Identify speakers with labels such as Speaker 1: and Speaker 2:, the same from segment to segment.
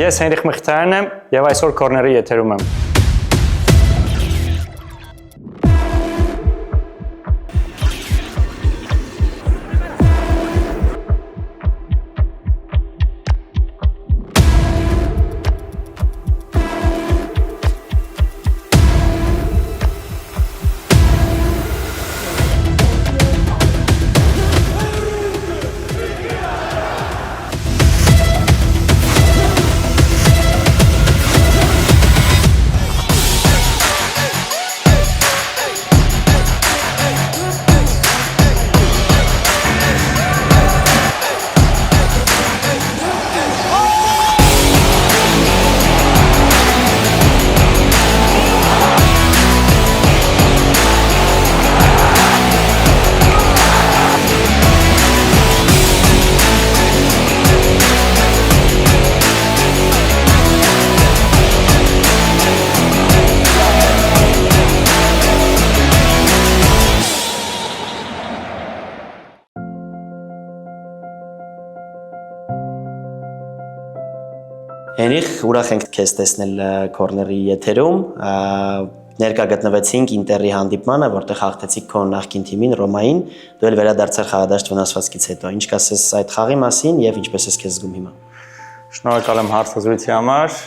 Speaker 1: Ես Հենրիխ Մխիթարյանն եմ եւ այսօր Corner-ի եթերում եմ։
Speaker 2: Հենրիխ, ուրախ ենք քեզ տեսնել Corner-ի եթերում։ Ներկա գտնվեցինք Ինտերի հանդիպմանը, որտեղ հաղթեցիք քո նախկին թիմին Ռոմային, դու էլ վերադարձար խաղադաշտ վնասվածքից հետո։ Ինչ կասես այդ խաղի մասին եւ ինչպես ես քեզ զգում հիմա։
Speaker 1: Շնորհակալ եմ հարցազրույցի համար։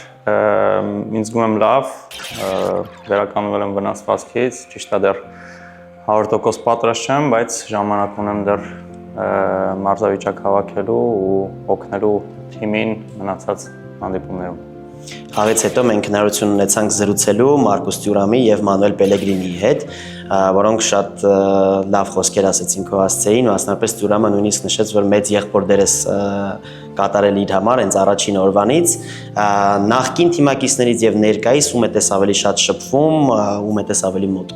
Speaker 1: Ինձ զգում եմ լավ, վերականգնվել եմ վնասվածքից, ճիշտ է դեռ 100% պատրաստ չեմ, բայց ժամանակ ունեմ դեռ մարզավիճակ հավաքելու ու օգնելու թիմին մնացած հանդիպումներում։
Speaker 2: Խաղից հետո մենք հնարավորություն ունեցանք զրուցելու Մարկուս Թյուրամի եւ Մանուել Պելեգրինիի հետ, որոնք շատ լավ խոսքեր ասեցին քո հասցեին, մասնավորապես Թյուրամը նույնիսկ նշեց, որ մեծ եղբոր դեր ես կատարել իր համար հենց առաջին օրվանից, նախկին թիմակիցներից եւ ներկայիս ում է ավելի շատ շփվում, ում է ավելի մոտ։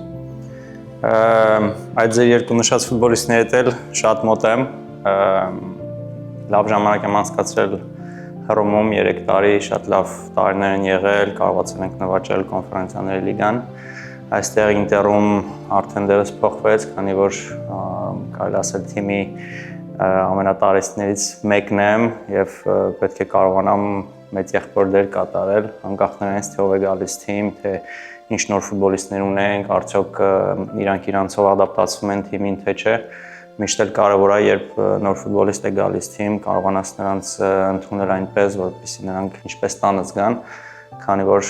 Speaker 1: Այդ ձեր երկու նշած ֆուտբոլիստների հետ էլ շատ մոտ եմ, լավ ժամանակ եմ անցկացրել Հռոմում 3 տարի, շատ լավ տարիներ են եղել, կարողացել ենք նվաճել Կոնֆերանսիաների լիգան։ Այստեղ Ինտերում արդեն դերս փոխվեց, քանի որ կարելի ասել թիմի ամենատարիստներից մեկն եմ եւ պետք է կարողանամ մեծ եղբոր դեր կատարել, անկախ նրանից թե ով է գալիս թիմ, թե ինչ նոր ֆուտբոլիստներ ունենք, արդյոք իրանք իրանցով ադապտացվում են թիմին, թե չէ։ Միշտ էլ կարևոր է, երբ նոր ֆուտբոլիստ է գալիս թիմ, կարողանաս նրանց ընդունել այնպես, որպեսզի նրանք ինչպես տանը զգան, քանի որ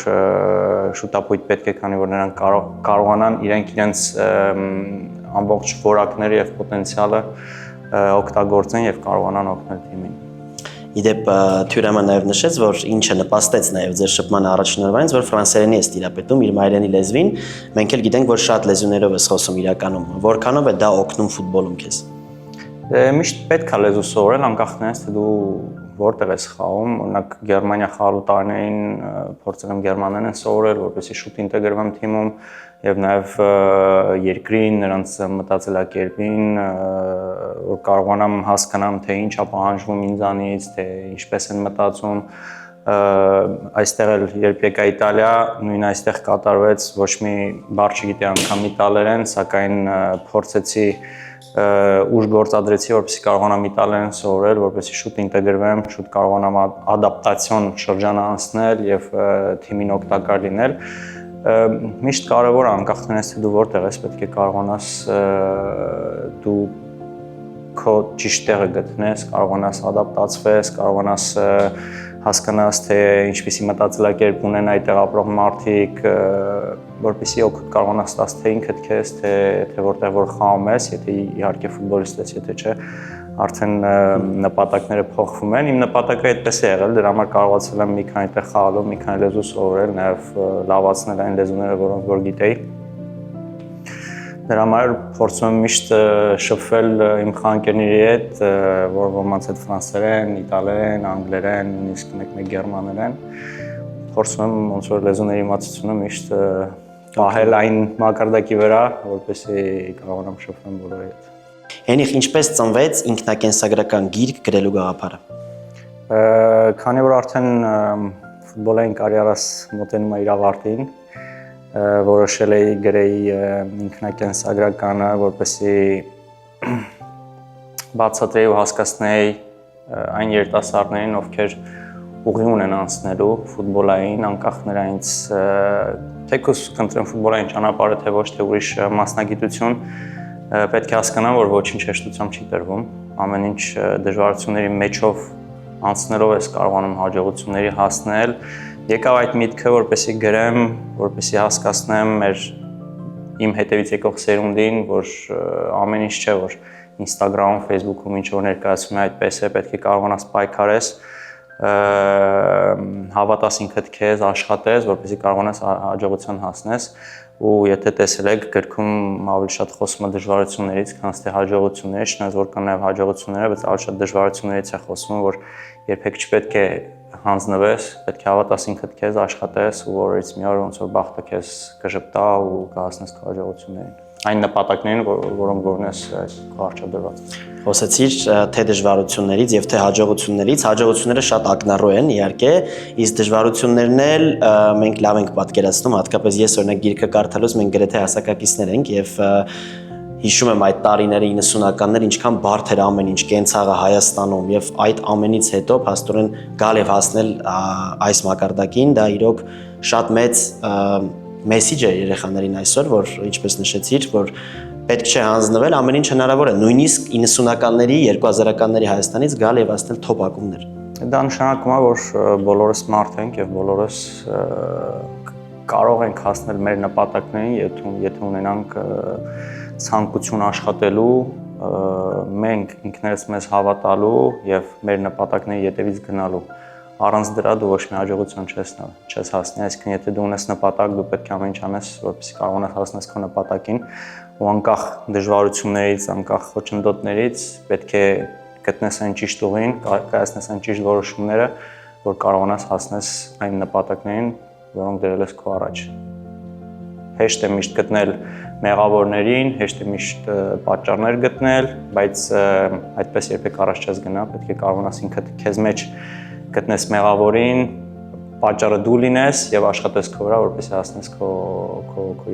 Speaker 1: շուտապույտ պետք է, քանի որ նրանք կարողանան իրենց ամբողջ որակները եւ պոտենցիալը օգտագործեն եւ կարողանան օգնել թիմին։
Speaker 2: Իդեպ Թյուրամը նաև նշեց, որ ինչը նպաստեց նաև ձեր շփման առաջին օրվանից, որ ֆրանսերենի ես տիրապետում իր մայրենի լեզվին, մենք էլ գիտենք, որ շատ լեզուներով ես խոսում իրականում, որքանով է դա օգնում ֆուտբոլում քեզ։
Speaker 1: Միշտ պետք է լեզու սովորել, անկախ նրանից թե դու որտեղ ես խաղում, օրինակ Գերմանիա խաղալու տարիներին փորձել եմ գերմաներեն սովորել, որպեսզի շուտ ինտեգրվեմ թիմում եւ նաեւ երկրին, նրանց մտածելակերպին, որ կարողանամ հասկանամ, թե ինչ է պահանջվում ինձանից, թե ինչպես են մտածում։ Այստեղ էլ երբ եկա Իտալիա, նույն այստեղ կատարվեց, ոչ մի բառ չգիտեի անգամ իտալերեն, սակայն փորձեցի ուժ գործադրեցի, որպեսզի կարողանամ իտալերեն սովորել, որպեսզի շուտ ինտեգրվեմ, շուտ կարողանամ ադապտացիոն շրջան անցնել եւ թիմին օգտակար լինել։ Միշտ կարևոր է, անկախ նրանից թե դու որտեղ ես, պետք է կարողանաս դու քո ճիշտ տեղը գտնես, կարողանաս ադապտացվես, կարողանաս հասկանաս, թե ինչպիսի մտածելակերպ ունեն այդտեղ ապրող մարդիկ, որպեսզի օգուտ կարողանաս տաս թե ինքդ քեզ, թե որտեղ որ խաղում ես, եթե իհարկե ֆուտբոլիստ ես, եթե չէ, արդեն նպատակները փոխվում են։ Իմ նպատակը այդպես է եղել, դրա համար կարողացել եմ մի քանի տեղ խաղալու, մի քանի լեզու սովորել, նաև լավացնել այն լեզուները, որոնք որ գիտեի։ Դրա համար փորձում եմ միշտ շփվել իմ խաղընկերների հետ, որ ոմանց հետ ֆրանսերեն, իտալերեն, անգլերեն, նույնիսկ մեկ-մեկ գերմաներեն։ Փորձում եմ ոնց որ լեզուների իմացությունը միշտ պահել այն մակարդակի վրա, որպեսզի կարողանամ շփվել բոլորի հետ։
Speaker 2: Հենրիխ, ինչպես ծնվեց ինքնակենսագրական գիրք գրելու գաղափարը։
Speaker 1: Քանի որ արդեն ֆուտբոլային կարիերաս մոտենում է իր ավարտին, որոշել էի գրեի ինքնակենսագրականը, որպեսզի բացատրեի ու հասկացնեի այն երիտասարդներին, ովքեր ուղի ունեն անցնելու ֆուտբոլային, անկախ նրանից թեկուզ կընտրեն ֆուտբոլային ճանապարհը, թե ոչ թե ուրիշ մասնագիտություն, պետք է հասկանան, որ ոչինչ հեշտությամբ չի տրվում, ամեն ինչ դժվարությունների մեջով անցնելով ես կարողանում հաջողությունների հասնել։ Եկավ այդ միտքը, որպեսզի գրեմ, որպեսզի հասկացնեմ իմ հետևից եկող սերունդին, որ ամեն ինչ չէ, որ Instagram-ում, Facebook-ում ինչ որ ներկայացնում է այդպես է, պետք է կարողանաս պայքարես, հավատաս ինքդ քեզ, աշխատես, որպեսզի կարողանաս հաջողության հասնես, ու եթե տեսել եք գրքում ավելի շատ խոսում է դժվարություններից, քան թե հաջողություններից, չնայած որ կան նաև հաջողությունները, բայց ավելի շատ դժվարություններից է խոսում, որ երբեք չպետք է հանձնվես, պետք է հավատաս ինքդ քեզ, աշխատես ու որից մի օր ոնց որ բախտը քեզ կժպտա ու կհասնես քո հաջողություններին։ Այն նպատակներին, որոնք որնես կարճադրված։
Speaker 2: Խոսեցիր թե դժվարություններից եւ թե հաջողություններից, հաջողությունները շատ ակնառու են իհարկե, իսկ դժվարություններն էլ մենք լավ ենք պատկերացնում, հատկապես ես օրինակ գիրքը կարդալուց մենք գրեթե հասակակիցներ ենք եւ հիշում եմ այդ տարիների 90-ականներ ինչքան բարդ էր ամեն ինչ կենցաղը Հայաստանում եւ այդ ամենից հետո փաստորեն գալ եւ հասնել այս մակարդակին, դա իրոք շատ մեծ մեսիջ է երեխաներին այսօր, որ ինչպես նշեցիր, որ պետք չէ հանձնվել, ամեն ինչ հնարավոր է, նույնիսկ 90-ականների, 2000-ականների Հայաստանից գալ եւ հասնել թոփ ակումբներ։
Speaker 1: Դա նշանակում է, որ բոլորս մարդ ենք եւ բոլորս կարող ենք հասնել մեր նպատակներին, եթե ունենանք ցանկություն աշխատելու, մենք ինքներս մեզ հավատալու եւ մեր նպատակների ետևից գնալու։ Առանց դրա դու ոչ մի հաջողության չես հասնի, այսինքն եթե դու ունես նպատակ, դու պետք է ամեն ինչ անես, որպեսզի կարողանաս հասնես քո նպատակին, ու անկախ դժվարություններից, անկախ խոչընդոտներից պետք է գտնես այն ճիշտ ուղին, կայացնես այն ճիշտ որոշումները, որ կարողանաս հասնես այն նպատակներին, որոնք դրել ես քո առաջ։ Հեշտ է միշտ գտնել մեղավորներին, հեշտ է միշտ պատճառներ գտնել, բայց այդպես երբեք առաջ չես գնա, պետք է կարողանաս ինքդ քեզ մեջ գտնես մեղավորին, պատճառը դու լինես եւ աշխատես քո վրա, որպեսզի հասնես քո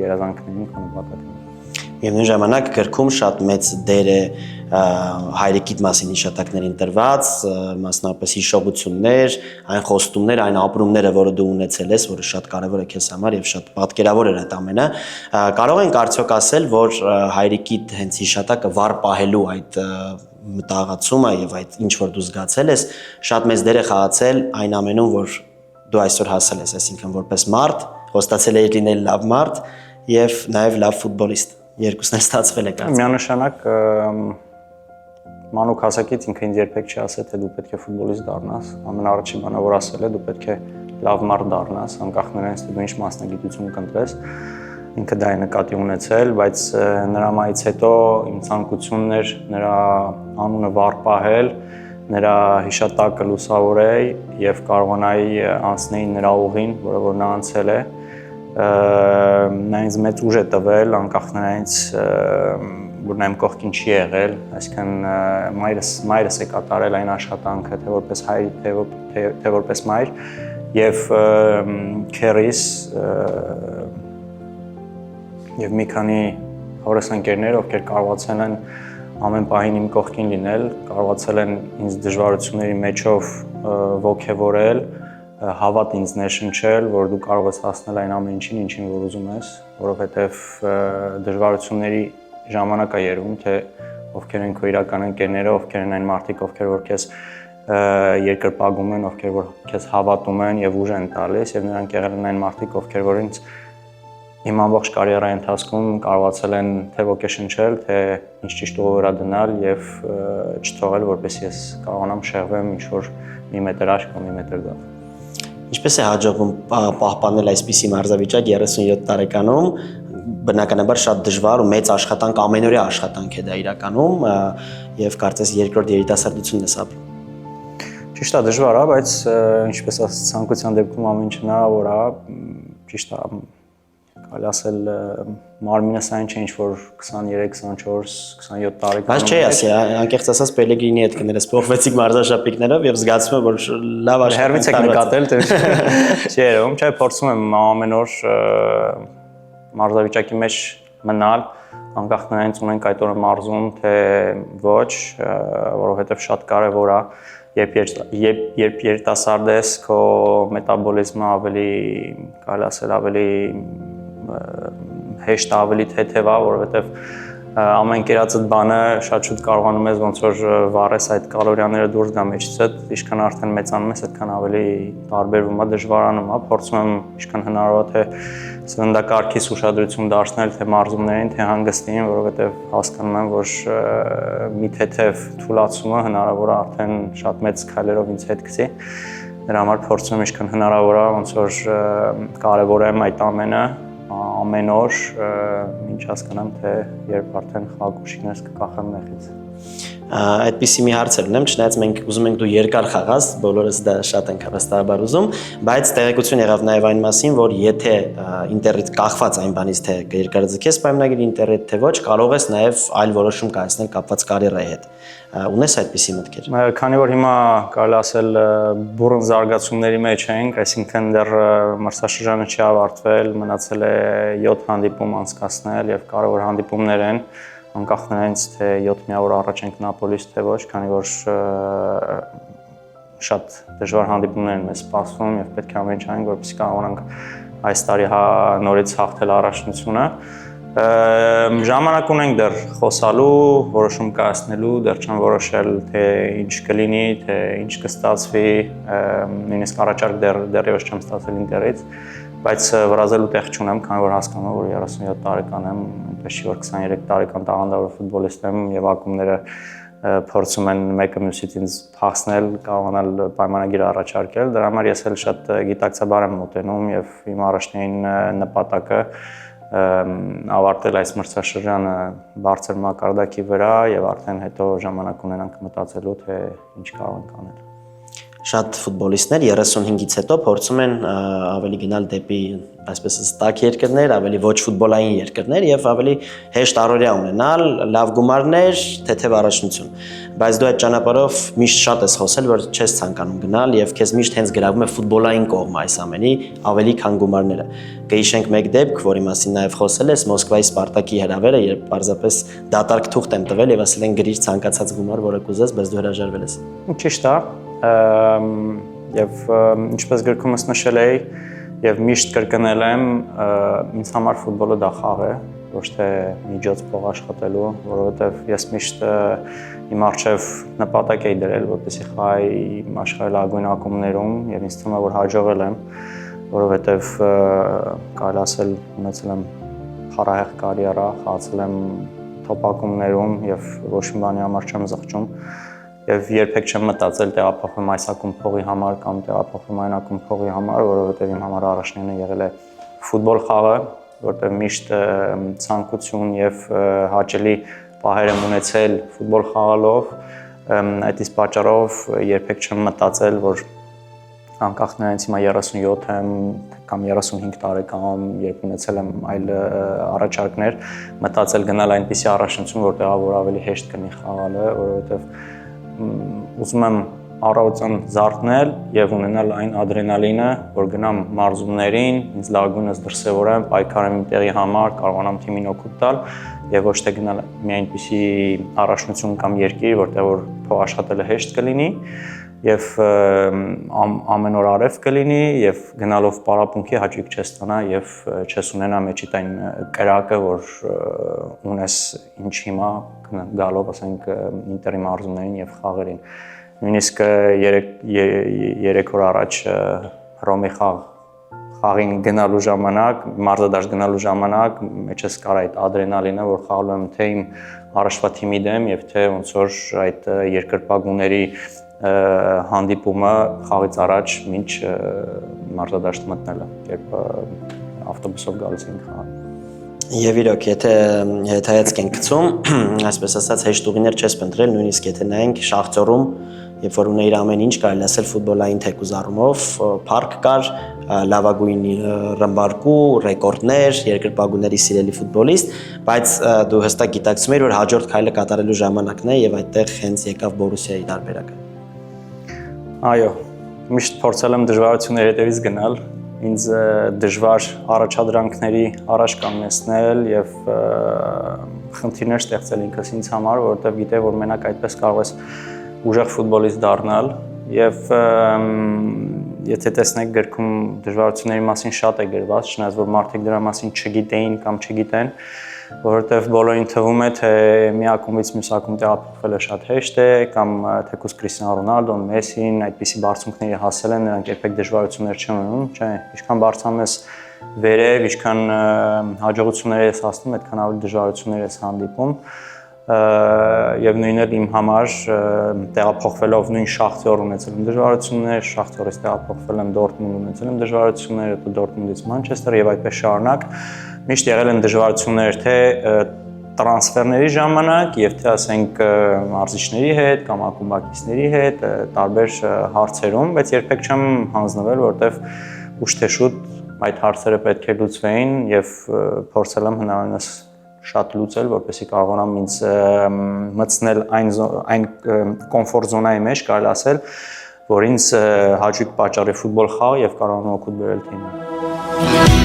Speaker 1: երազանքներին, քո նպատակներին։
Speaker 2: Միևնույն ժամանակ գրքում շատ մեծ դեր է հայրիկիդ մասին հիշատակներին տրված, մասնավորապես հիշողություններ, այն խոստումներ, այն ապրումները, որը դու ունեցել ես, որը շատ կարևոր է քեզ համար եւ շատ պատկերավոր էր այդ ամենը։ Կարող ենք արդյոք ասել, որ հայրիկիդ հենց հիշատակը վառ պահելու այդ մտահղացումը եւ այդ ինչ որ դու զգացել ես, շատ մեծ դեր է խաղացել այն ամենում, որ դու այսօր հասել ես, այսինքն որպես մարդ, խոստացել ես լինել լավ մարդ եւ նաեւ լավ ֆուտբոլիստ։ Երկուսն էլ ստացվել է կարծես։
Speaker 1: Միանշանակ մանուկ հասակից ինքը ինձ երբեք չի ասել, թե դու պետք է ֆուտբոլիստ դառնաս։ Ամենաառաջին բանը որ ասել է, դու պետք է լավ մարդ դառնաս, անկախ նրանից թե դու ինչ մասնագիտություն կընտրես։ Ինքը դա է նկատի ունեցել, բայց նրա մայից հետո իմ ցանկությունն էր նրա անունը վառ պահել, նրա հիշատակը լուսավորել եւ կարողանայի անցնել նրա ուղին, որը որ նա անցել է։ Նա ինձ մեծ ուժ է տվել, անկախ նրանից, որ նա իմ կողքին չի եղել, այսինքն մայրս է կատարել այն աշխատանքը, թե որպես հայր, թե որպես մայր, եւ քերիս եւ մի քանի հորս ընկերներ, ովքեր կարողացել են ամեն պահին իմ կողքին լինել, կարողացել են ինձ դժվարությունների մեջով ոգևորել, հավատ ինձ ներշնչել, որ դու կարող ես հասնել այն ամեն ինչին, ինչին որ ուզում ես, որովհետև դժվարությունների ժամանակ է երևում, թե ովքեր են քո իրական ընկերները, ովքեր են այն մարդիկ, ովքեր որ քեզ երկրպագում են, ովքեր որ քեզ հավատում են եւ ուժ են տալիս, եւ նրանք եղել են այն մարդիկ, ովքեր որ ինձ իմ ամբողջ կարիերայի ընթացքում կարողացել են թե ոգեշնչել, թե ինչ ճիշտ ուղի վրա դնել եւ չթողել, որպեսզի ես կարողանամ շեղվեմ ինչ-որ մի մետր աչք կամ մի մետր գալ։
Speaker 2: Ինչպես է հաջողվում պահպանել այսպիսի մարզավիճակ 37 տարեկանում, բնականաբար շատ դժվար ու մեծ աշխատանք, ամենօրյա աշխատանք է դա իրականում եւ կարծես երկրորդ երիտասարդությունն ես ապրում։
Speaker 1: Ճիշտ է, դժվար է, բայց ինչպես ասած ցանկության դեպքում ամեն ինչ հնարավոր է, ճիշտ է, կարելի ասել մարմինս այն չէ, ինչ որ 23, 24, 27 տարեկանում։
Speaker 2: Բայց չի ասի, անկեղծ ասած Պելեգրինի հետ կներես փոխվեցիք մարզաշապիկներով եւ զգացում եմ, որ լավ աշխատանք։
Speaker 1: Հերվից եք նկատել, թե չի երևում, չէ, փորձում եմ ամեն օր մարզավիճակի մեջ մնալ, անկախ նրանից ունենք այդ օրը մարզում, թե ոչ, որովհետեւ շատ կարեւոր է երբ երիտասարդ ես, քո մետաբոլիզմը ավելի, կարելի ասել, ավելի հեշտ, ավելի թեթև է, որովհետև ամեն կերածդ բանը շատ շուտ կարողանում ես ոնց որ վառես այդ կալորիաները դուրս գա մեջիցդ, ինչքան արդեն մեծանում ես, այդքան ավելի տարբերվում է, դժվարանում է, փորձում եմ ինչքան հնարավոր է թե սննդակարգիս ուշադրություն դարձնել թե մարզումներին, թե հանգստին, որովհետև հասկանում եմ, որ մի թեթև թուլացումը հնարավոր է արդեն շատ մեծ քայլերով ինձ հետ գցի։ Դրա համար փորձում եմ ինչքան հնարավոր է ոնց որ կարևորեմ այդ ամենը ամեն օր, ինչ հասկանամ, թե երբ արդեն խաղակուշիկներս կկախեմ մեղից։
Speaker 2: Այդպիսի մի հարց ունեմ, չնայած մենք ուզում ենք դու երկար խաղաս, բոլորս դա շատ ենք հավաստաբար ուզում, բայց տեղեկություն եղավ նաև այն մասին, որ եթե ինտերնետ կախված այն բանից, թե կերկարաձգես պայմանագիր ինտերնետ, թե ոչ, կարող ես նաև այլ որոշում կայացնել կապված կարիերայի հետ։ Ունես այդպիսի մտքեր։
Speaker 1: Քանի որ հիմա կարելի ասել բուրըն զարգացումների մեջ ենք, այսինքն դեռ մրցաշրջանը չի ավարտվել, մնացել է 7 հանդիպում անցկացնել եւ կարևոր հանդիպումներ են, անկախ նրանից թե 7 միավոր առաջ ենք Նապոլից թե ոչ, քանի որ շատ դժվար հանդիպումներ են մեզ սպասվում եւ պետք է ամեն ինչ անենք, որպեսզի կարողանանք այս տարի նորից հաղթել առաջնությունը։ Ժամանակ ունենք դեռ խոսալու, որոշում կայացնելու, դեռ չեմ որոշել թե ինչ կլինի, թե ինչ կստացվի, նույնիսկ առաջարկ դեռևս չեմ ստացել ինտերից, բայց վրազելու տեղ չունեմ, քանի որ հասկանում եմ, որ 37 տարեկան եմ, այնպես չի որ 23 տարեկան տաղանդավոր ֆուտբոլիստ եմ եւ ակումբները փորձում են մեկը մյուսից ինձ փախցնել, կարողանալ պայմանագիր առաջարկել, դրա համար ես էլ շատ գիտակցաբար եմ մոտենում եւ իմ առաջնային նպատակը ավարտել այս մրցաշրջանը բարձր մակարդակի վրա եւ արդեն հետո ժամանակ ունենանք մտածելու թե ինչ կարող ենք անել։
Speaker 2: Շատ ֆուտբոլիստներ 35-ից հետո փորձում են ավելի գնալ դեպի, այսպես ասած, երկրներ, ավելի ոչ ֆուտբոլային երկրներ եւ ավելի հեշտ առօրյա ունենալ, լավ գումարներ, թեթև առաջնություն։ Բայց դու այդ ճանապարհով միշտ շատ ես խոսել, որ չես ցանկանում գնալ եւ քեզ միշտ հենց գրավում է ֆուտբոլային կողմը այս ամենի, ավելի քան գումարները։ Կհիշենք մեկ դեպք, որի մասին նաեւ խոսել ես, Մոսկվայի Սպարտակի հրավերը, երբ պարզապես դատարկ թուղթ եմ տվել եւ ասել են գրիր ցանկացած գումար, որը կուզես, բայց դու հրաժարվել ես։
Speaker 1: Ճիշտ է։ Եվ ինչպես գրքումս նշել էի եւ միշտ կրկնել եմ, ինձ համար ֆուտբոլը դա խաղ է, ոչ թե միջոց փող աշխատելու, որովհետեւ ես միշտ իմ առջև նպատակ էի դրել, որպեսզի խաղայի աշխարհային ակումբներում եւ ինձ թվում է, որ հաջողել եմ, որովհետեւ կարելի ասել ունեցել եմ խարահեղ կարիերա, խաղացել եմ թոփ ակումբներում եւ ոչ մի բանի համար չեմ զղջում։ Եվ երբեք չեմ մտածել տեղափոխվեմ այս ակումբ փողի համար կամ տեղափոխվեմ այն ակումբ փողի համար, որովհետև իմ համար առաջնայինը եղել է ֆուտբոլ խաղը, որտեղ միշտ ցանկություն եւ հաճելի պահեր եմ ունեցել ֆուտբոլ խաղալով, այդ իսկ պատճառով երբեք չեմ մտածել, որ անկախ նրանից հիմա 37 եմ կամ 35 տարեկան, երբ ունեցել եմ այլ առաջարկներ, մտածել գնալ այնպիսի առաջնություն, որտեղ որ ավելի հեշտ կլինի խաղալը, որովհետև ուզում եմ առավոտյան զարթնել եւ ունենալ այն ադրենալինը, որ գնամ մարզումներին, ինձ լավագույնս դրսևորեմ, պայքարեմ իմ տեղի համար, կարողանամ թիմին օգուտ տալ եւ ոչ թե գնալ մի այնպիսի առաջնություն կամ երկիր, որտեղ որ փող աշխատելը հեշտ կլինի եւ ամեն օր արև կլինի եւ գնալով պարապմունքի հաճույք չես ստանա եւ չես ունենա մեջիդ այն կրակը, որ ունես ինչ հիմա գալով, ասենք, ինտերի մարզումներին եւ խաղերին։ Նույնիսկ 3 օր առաջ Ռոմի խաղին գնալու ժամանակ, մարզադաշտ գնալու ժամանակ մեջս կար այդ ադրենալինը, որ խաղալու եմ թե իմ առաջվա թիմի դեմ եւ թե ոնց որ այդ երկրպագուների հանդիպումը խաղից առաջ մինչ մարզադաշտ մտնելը, երբ ավտոբուսով գալիս ենք խաղալ։
Speaker 2: Եվ իրոք, եթե հետայացք ենք գցում, այսպես ասած, հեշտ ուղիներ չես փնտրել, նույնիսկ եթե նայենք Շախտյորում, երբ որ ունեիր ամեն ինչ, կարելի ասել ֆուտբոլային թեկուզ առումով, փառք կար, լավագույն ռմբարկու, ռեկորդներ, երկրպագուների սիրելի ֆուտբոլիստ, բայց դու հստակ գիտակցում ես, որ հաջորդ քայլը կատարելու ժամանակն է եւ այդտեղ հենց եկավ Բորուսիայի տարբերակը։
Speaker 1: Այո, միշտ փորձել եմ դժվարությունների հետևից գնալ, ինձ դժվար առաջադրանքների առաջ կանգնեցնել եւ խնդիրներ ստեղծել ինքս ինձ համար, որովհետեւ գիտեի, որ մենակ այդպես կարող ես ուժեղ ֆուտբոլիստ դառնալ եւ եթե տեսնեք գրքում դժվարությունների մասին շատ է գրված, չնայած որ մարդիկ դրա մասին չգիտեին կամ չգիտեն, որովհետեւ բոլորին թվում է թե մի ակումբից մյուս ակումբ տեղափոխվելը շատ հեշտ է կամ թեկուզ Կրիստիանո Ռոնալդոն, Մեսսին այդպիսի բարձունքների հասել են, նրանք երբեք դժվարություններ չեն ունենում, չէ, ինչքան բարձրանում ես վերև, ինչքան հաջողություններ ես հասնում, այդքան ավելի դժվարություններ ես հանդիպում եւ նույնը իմ համար տեղափոխվելով նույն Շախտյոր ունեցել եմ դժվարություններ, Շախտյորից տեղափոխվել եմ Դորտմունդ ունեցել եմ դժվարություններ, հետո Դորտմունդից Մանչեսթեր եւ այդպես շարունակ միշտ եղել են դժվարություններ թե տրանսֆերների ժամանակ եւ թե ասենք մարզիչների հետ կամ ակումբակիցների հետ տարբեր հարցերում, բայց երբեք չեմ հանձնվել, որովհետեւ ուշ թե շուտ այդ հարցերը պետք է լուծվեին եւ փորձել եմ հնարավորինս շատ լուծել, որպեսզի կարողանամ ինձ մտցնել այն կոմֆորտ զոնայի մեջ, կարելի ասել, որ ինձ հաճույք պատճառի ֆուտբոլ խաղ եւ կարողանամ օգուտ բերել թիմին։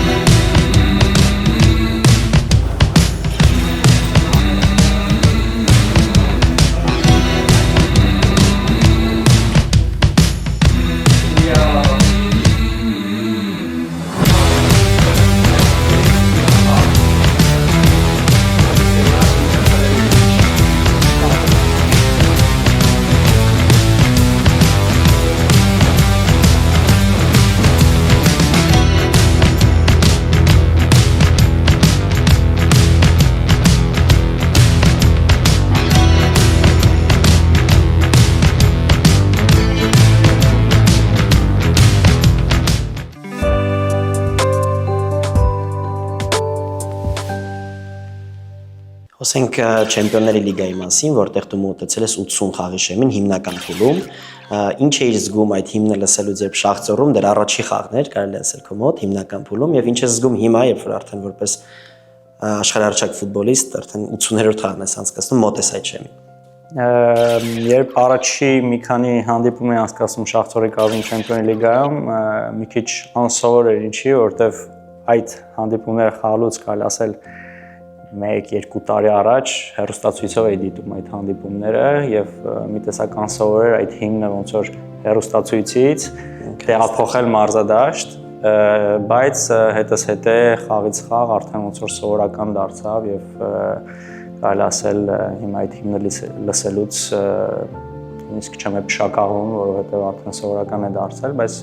Speaker 2: Խոսենք Չեմպիոնների լիգայի մասին, որտեղ դու մոտեցել ես 80 խաղի շեմին հիմնական փուլում։ Ինչ էիր զգում այդ հիմնը լսելուց, երբ Շախտյորում դեռ առաջի խաղն էր, կարելի ասել քո մոտ հիմնական փուլում, եւ ինչ ես զգում հիմա, երբ որ արդեն որպես աշխարհարչակ ֆուտբոլիստ արդեն 80-րդ խաղն ես անցկացնում, մոտ ես այդ շեմին։
Speaker 1: Երբ առաջի մի քանի հանդիպում էի անցկացնում Շախտյորի կազմում Չեմպիոնների լիգայում, մի քիչ անսովոր էր ինչի, որովհետեւ այդ հանդիպումները խաղալուց կարելի ասել 1-2 տարի առաջ հեռուստացույցով էի դիտում այդ հանդիպումները եւ մի տեսակ անսովոր էր այդ հիմնը ոնց որ հեռուստացույցից տեղափոխել մարզադաշտ, բայց հետզհետե խաղից խաղ արդեն ոնց որ սովորական դարձավ եւ կարելի ասել հիմա այդ հիմնը լսելուց նույնիսկ չեմ փշակաղվում, որովհետեւ արդեն սովորական է դարձել, բայց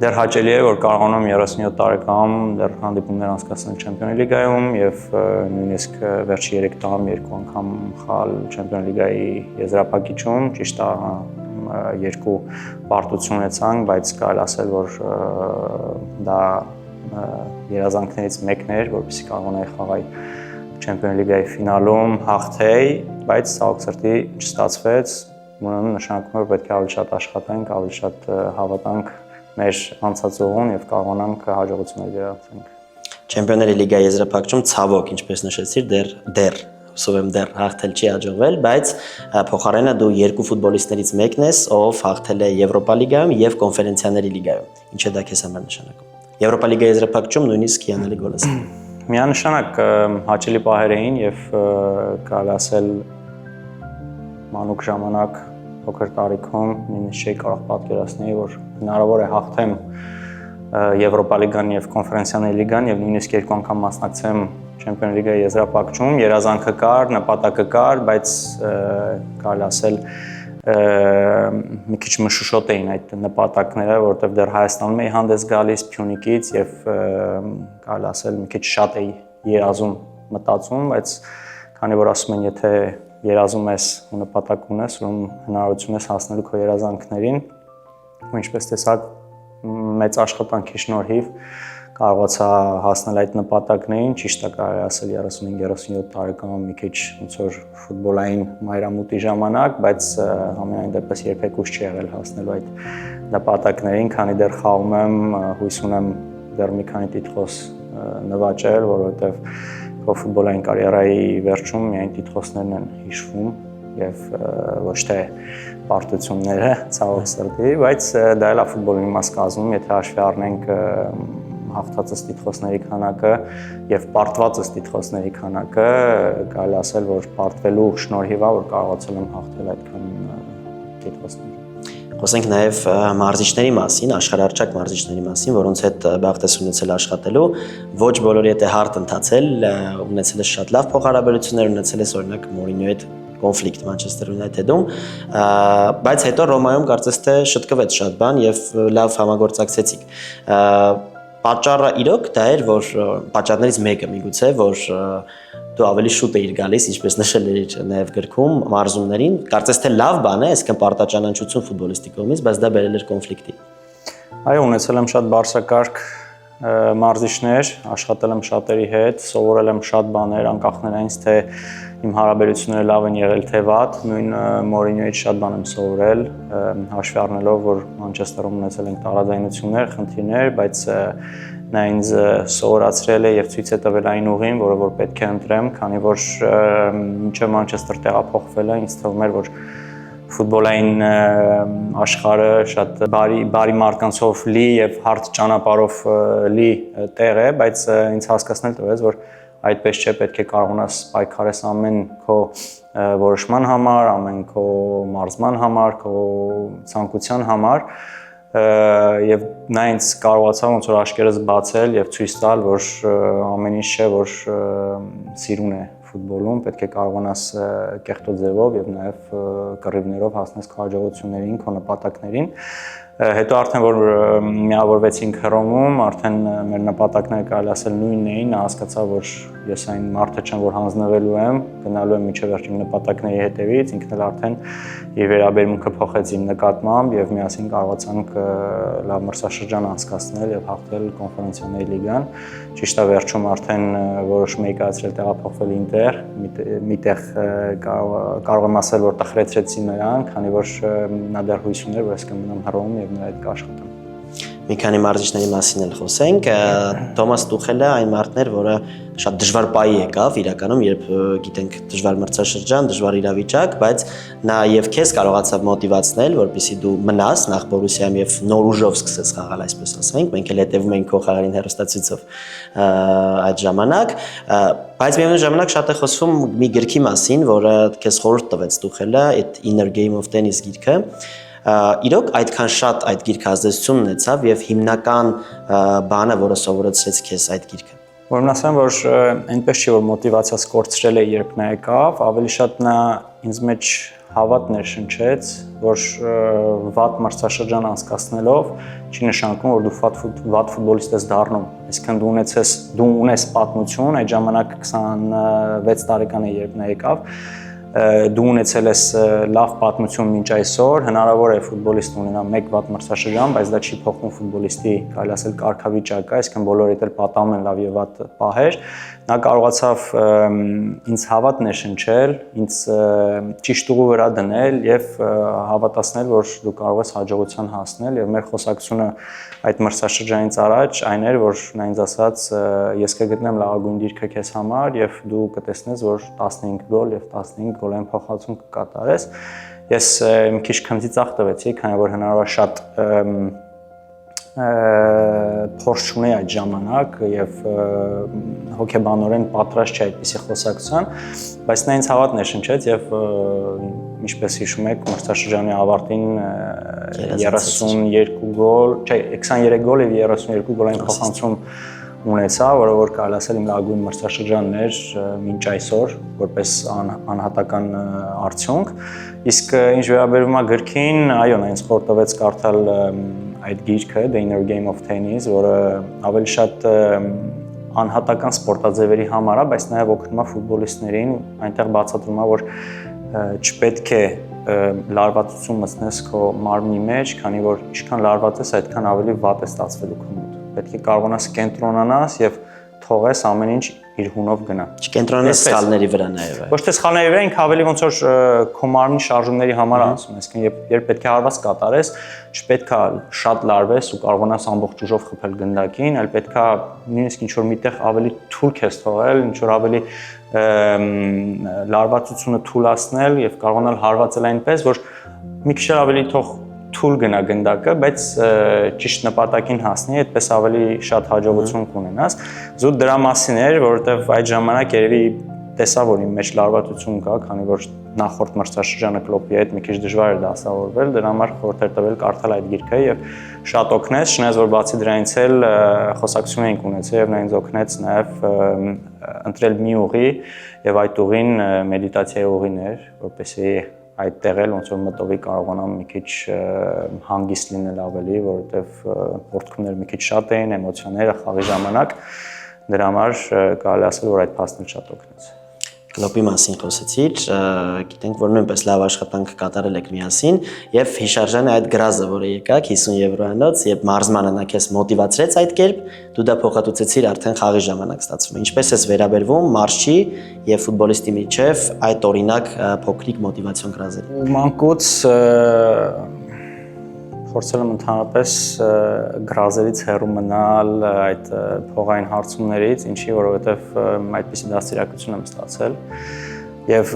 Speaker 1: դեռ հաճելի է որ կարողանամ 37 տարեկանում դեռ հանդիպումներ անցկացնել Չեմպիոնների լիգայում եւ նույնիսկ վերջի 3 տարում 2 անգամ խաղալ Չեմպիոնների լիգայի եզրափակիչում, ճիշտ է 2 պարտություն ունեցանք, բայց կարելի ասել որ դա երազանքներից մեկն էր, որպեսզի կարողանայի խաղալ Չեմպիոնների լիգայի ֆինալում հաղթեի, բայց ցավոք սրտի չստացվեց, ուրեմն նշանակում է որ պետք է ավելի շատ աշխատենք, ավելի շատ հավատանք մեր անցած ուղուն եւ կարողանանք հաջողություններ վերացնենք։
Speaker 2: Չեմպիոնների լիգայի եզրափակիչում ցավոք, ինչպես նշեցիր, դեռ հուսով եմ դեռ հաղթել չի հաջողվել, բայց փոխարենը դու երկու ֆուտբոլիստներից մեկն ես, ով հաղթել է Եվրոպա լիգայում եւ Կոնֆերենցիաների լիգայում։ Ինչ է դա քեզ համար նշանակում։ Եվրոպա լիգայի եզրափակիչում նույնիսկ հիանալի գոլ ես։
Speaker 1: Միանշանակ հաճելի պահեր էին եւ կարելի ասել մանուկ ժամանակ փոքր տարիքում նույնիսկ չէի կարող պատկերացնել, որ հնարավոր է հաղթեմ Եվրոպա լիգան եւ Կոնֆերենցիաների լիգան եւ նույնիսկ 2 անգամ մասնակցեմ Չեմպիոնների լիգայի եզրափակիչում, երազանքը կար, նպատակը կար, բայց կարելի ասել մի քիչ մշուշոտ էին այդ նպատակները, որովհետեւ դեռ Հայաստանում էի հանդես գալիս Փյունիկից եւ կարելի ասել մի քիչ շատ էի երազում մտածում, բայց քանի որ ասում են, եթե երազում ես ու նպատակ ունես, ուրեմն հնարավորություն ես հասնելու քո երազանքներին, ու ինչպես տեսակ մեծ աշխատանքի շնորհիվ կարողացա հասնել այդ նպատակներին, ճիշտ է կարելի ասել 35-37 տարեկանում մի քիչ ոնց որ ֆուտբոլային մայրամուտի ժամանակ, բայց համենայն դեպս երբեք ուշ չի եղել հասնելու այդ նպատակներին, քանի դեռ խաղում եմ, հույս ունեմ դեռ մի քանի տիտղոս նվաճել, որովհետև քո ֆուտբոլային կարիերայի վերջում միայն տիտղոսներն են հիշվում եւ ոչ թե պարտությունները, ցավոք սրտի, բայց դա էլ է ֆուտբոլի մաս կազմում, եթե հաշվի առնենք հաղթածս տիտղոսների քանակը եւ պարտվածս տիտղոսների քանակը, կարելի ասել, որ պարտվելու շնորհիվ է, որ կարողացել եմ հաղթել այդքան տիտղոսները։
Speaker 2: Խոսենք նաև մարզիչների մասին, աշխարհարչակ մարզիչների մասին, որոնց հետ բախտ ես ունեցել աշխատելու, ոչ բոլորի հետ է հարթ ընթացել, ունեցել ես շատ լավ փոխհարաբերություններ, ունեցել ես օրինակ Մորինյոյի հետ կոնֆլիկտ Manchester United-ում, բայց հետո Ռոմայում կարծես թե շտկվեց շատ բան եւ լավ համագործակցեցիք։ Պատճառը իրոք դա էր, որ պատճառներից մեկը միգուցե, որ դու ավելի շուտ էիր գալիս, ինչպես նշել էիր նաև գրքում, մարզումներին, կարծես թե լավ բան է, այսինքն պարտաճանաչություն ֆուտբոլիստի կողմից, բայց դա բերել էր կոնֆլիկտի։
Speaker 1: Այո, ունեցել եմ շատ բարձրակարգ մարզիչներ, աշխատել եմ շատերի հետ, սովորել եմ շատ բաներ, անկախ նրանից, թե իմ հարաբերությունները լավ են եղել թե վատ, նույն Մորինյոյից շատ բան եմ սովորել, հաշվի առնելով, որ Մանչեսթերում ունեցել ենք տարաձայնություններ, խնդիրներ, բայց նա ինձ սովորացրել է եւ ցույց է տվել այն ուղին, որը պետք է ընտրեմ, քանի որ մինչեւ Մանչեսթեր տեղափոխվելը ինձ թվում էր, որ ֆուտբոլային աշխարհը շատ բարի մարդկանցով լի եւ հարթ ճանապարհով լի տեղ է, բայց ինձ հասկացնել տվեց, որ այդպես չէ, պետք է կարողանաս պայքարես ամեն քո որոշման համար, ամեն քո մարզման համար, քո ցանկության համար եւ նա ինձ կարողացավ ոնց որ աշկերտս բացել եւ ցույց տալ, որ ամեն ինչ չէ, որ սիրուն է ֆուտբոլում, պետք է կարողանաս կեղտո ձևով եւ նաեւ կռիվներով հասնես քո հաջողություններին, քո նպատակներին։ Հետո արդեն որ միավորվեցինք Հռոմում, արդեն մեր նպատակները կարելի ասել նույնն էին, նա հասկացավ, որ ես այն մարդը չեմ, որ հանձնվելու եմ, գնալու եմ մինչև վերջին նպատակների հետևից, ինքն էլ արդեն իր վերաբերմունքը փոխեց իմ նկատմամբ եւ միասին կարողացանք լավ մրցաշրջան անցկացնել եւ հաղթել Կոնֆերենցիաների լիգան։ Ճիշտ է, վերջում արդեն որոշում էի կայացրել տեղափոխվել Ինտեր, միտեղ կարող եմ ասել, որ տխրեցրեցի նրան, քանի որ նա դեռ հույս ուներ, որ ես կմնամ Հռոմում եւ նրա հետ կաշխատեմ։
Speaker 2: Մի քանի մարզիչների մասին էլ խոսենք։ Թոմաս Տուխելը այն մարդն էր, որը շատ դժվար պահի եկավ իրականում, երբ գիտենք դժվար մրցաշրջան, դժվար իրավիճակ, բայց նա եւ քեզ կարողացավ մոտիվացնել, որպեսզի դու մնաս նախ Բորուսիայում եւ նոր ուժով սկսես խաղալ, այսպես ասենք։ Մենք էլ հետևում ենք քո խաղերին հեռուստացույցով այդ ժամանակ, բայց միևնույն ժամանակ շատ է խոսվում մի գրքի մասին, որը քեզ խորհուրդ տվեց Տուխելը, այդ Inner Game of Tennis գիրքը։ Իրոք այդքան շատ այդ գիրքը ազդեցություն ունեցավ եւ հիմնական բանը, որը սովորեցրեց քեզ այդ գիրքը։
Speaker 1: Որն ասեմ, որ այնպես չի, որ մոտիվացիաս կորցրել է, երբ նա եկավ, ավելի շատ նա ինձ մեջ հավատ ներշնչեց, որ վատ մրցաշրջան անցկացնելով չի նշանակում, որ դու վատ ֆուտբոլիստ ես դառնում։ Այսինքն դու ունես պատմություն, այդ ժամանակ 26 տարեկան է, երբ նա եկավ, դու ունեցել ես լավ պատմություն մինչ այսօր, հնարավոր է ֆուտբոլիստ ունենա մեկ վատ մրցաշրջան, բայց դա չի փոխում ֆուտբոլիստի, կարելի ասել, կարգավիճակը, այսինքն բոլորը էլ պատահում են լավ եւ վատ պահեր։ Նա կարողացավ ինձ հավատ ներշնչել, ինձ ճիշտ ուղու վրա դնել եւ հավատացնել, որ դու կարող ես հաջողության հասնել եւ մեր խոսակցությունը այդ մրցաշրջանից առաջ այն էր, որ նա ինձ ասաց, ես կգտնեմ լավագույն դիրքը քեզ համար եւ դու կտեսնես, որ 15 գոլ եւ 15 գոլային փոխհատուցում կկատարես։ Ես մի քիչ քմծի ծախ տվեցի, քանի որ հնարավոր շատ փորձ ունեի այդ ժամանակ եւ հոգեբանորեն պատրաստ չէի այդպիսի խոսակցության, բայց նա ինձ հավատ ներշնչեց եւ ինչպես հիշում եք, մրցաշրջանի ավարտին 32 գոլ, չէ, 23 գոլ եւ 32 գոլային փոխանցում ունեցա, որը որ կարելի ասել իմ լավագույն մրցաշրջանն էր մինչ այսօր, որպես անհատական արդյունք։ Իսկ ինչ վերաբերում է գրքին, այո, նա ինձ խորհուրդ տվեց կարդալ այդ գիրքը The Inner Game of Tennis, որը ավելի շատ անհատական սպորտաձևերի համար է, բայց նաև օգնում է ֆուտբոլիստներին, այնտեղ բացատրում է, որ չպետք է լարվածություն մտցնես քո մարմնի մեջ, քանի որ ինչքան լարված ես, այդքան ավելի վատ է ստացվելու քո մոտ։ Պետք է կարողանաս կենտրոնանաս եւ թողես ամեն ինչ իր հունով գնա։
Speaker 2: Չկենտրոնանաս սխալների վրա նաեւ։
Speaker 1: Ոչ թե սխալների վրա, ինքը ավելի ոնց որ քո մարմնի շարժումների համար ասում, այսինքն երբ պետք է հարված կատարես, չպետք է շատ լարվես ու կարողանաս ամբողջ ուժով խփել գնդակին, այլ պետք է նույնիսկ ինչ որ միտեղ ավելի թույլ քեզ թողել, ինչ որ ավելի լարվածությունը թույլացնել եւ կարողանալ հարվածել այնպես, որ մի քիչ ավելի թող թույլ գնա գնդակը, բայց ճիշտ նպատակին հասնի, այդպես ավելի շատ հաջողություն կունենաս։ Զուտ դրա մասին էր, որովհետև այդ ժամանակ երևի տեսա, որ իմ մեջ լարվածություն կա, քանի որ նախորդ մրցաշրջանը Կլոպի հետ մի քիչ դժվար էր դասավորվել, դրա համար խորհուրդ էր տվել կարդալ այդ գիրքը եւ շատ օգնեց, չնայած որ բացի դրանից էլ խոսակցություն էինք ունեցել եւ նա ինձ օգնեց նաեւ ընտրել մի ուղի եւ այդ ուղին մեդիտացիայի ուղին էր, որպեսզի այդ տեղել ոնց որ մտովի կարողանամ մի քիչ հանգիստ լինել ավելի, որովհետեւ պորտքումները մի քիչ շատ էին, էմոցիաները խաղի ժամանակ, դրա համար կարելի ասել, որ այդ փաստն շատ օգնեց։
Speaker 2: Կլոպի մասին խոսեցիր, գիտենք, որ նույնպես լավ աշխատանք կատարել եք միասին եւ հիշարժան է այդ գրազը, որը եկաք 50 եվրոյանոց, երբ մարզմանը նա քեզ մոտիվացրեց այդ կերպ, դու դա փոխհատուցեցիր արդեն խաղի ժամանակ ստացվում է։ Ինչպես ես վերաբերվում մարզչի եւ ֆուտբոլիստի միջև այդ օրինակ փոքրիկ մոտիվացիոն գրազերի։
Speaker 1: Մանկուց փորձել եմ ընդհանրապես գրազերից հեռու մնալ այդ փողային հարցումներից, ինչի որովհետև այդպիսի դաստիարակություն եմ ստացել։ Եվ